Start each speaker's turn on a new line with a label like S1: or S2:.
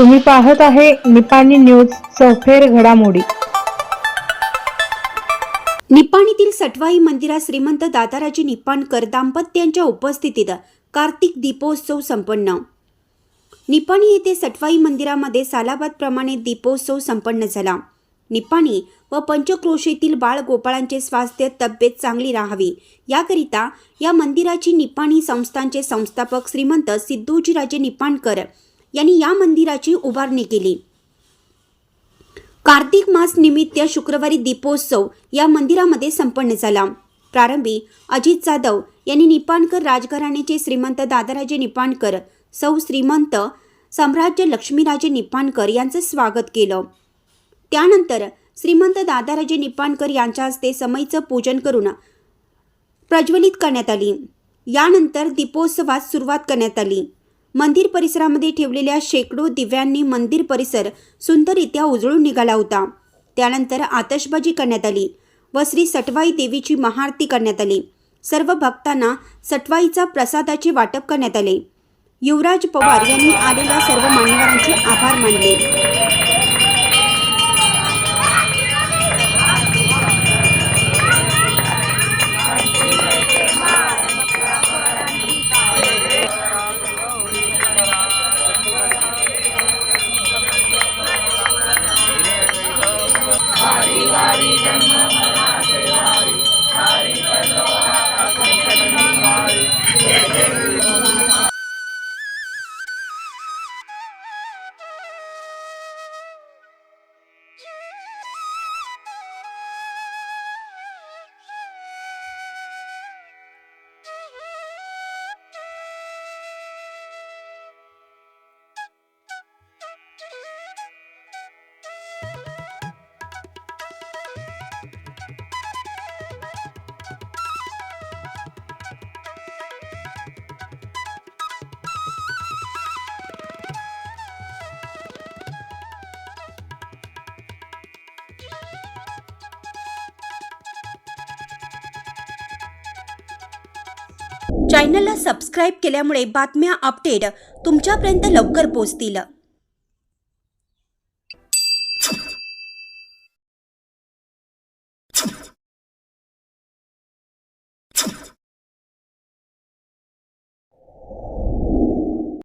S1: तुम्ही पाहत आहे निपाणी न्यूज सफेर घडामोडी।
S2: निपाणीतील सटवाई मंदिरात श्रीमंत दादाराजे निपाणकर दाम्पत्यांच्या उपस्थितीत कार्तिक दीपोत्सव संपन्न। निपाणी येथे सटवाई मंदिरामध्ये सालाबादप्रमाणे दीपोत्सव संपन्न झाला। निपाणी व पंचक्रोशीतील बाळगोपाळांचे स्वास्थ्य तब्येत चांगली राहावी याकरिता या मंदिराची निपाणी संस्थानचे संस्थापक श्रीमंत सिद्धोजीराजे निपाणकर यांनी या मंदिराची उभारणी केली। कार्तिक मास निमित्त शुक्रवारी दीपोत्सव या मंदिरामध्ये संपन्न झाला। प्रारंभी अजित जाधव यांनी निपाणकर राजघराण्याचे श्रीमंत दादाराजे निपाणकर, सौ श्रीमंत साम्राज्य लक्ष्मीराजे निपाणकर यांचं स्वागत केलं। त्यानंतर श्रीमंत दादाराजे निपाणकर यांच्या हस्ते समईचं पूजन करून प्रज्वलित करण्यात आली। यानंतर दीपोत्सवास सुरुवात करण्यात आली। मंदिर परिसरामध्ये ठेवलेल्या शेकडो दिव्यांनी मंदिर परिसर सुंदररित्या उजळून निघाला होता। त्यानंतर आतषबाजी करण्यात आली व श्री सटवाई देवीची महाआरती करण्यात आली। सर्व भक्तांना सटवाईचा प्रसादाचे वाटप करण्यात आले। युवराज पवार यांनी आलेल्या सर्व मान्यवरांचे आभार मानले। चॅनलला सबस्क्राईब केल्यामुळे बातम्या अपडेट तुमच्यापर्यंत लवकर पोहोचतील।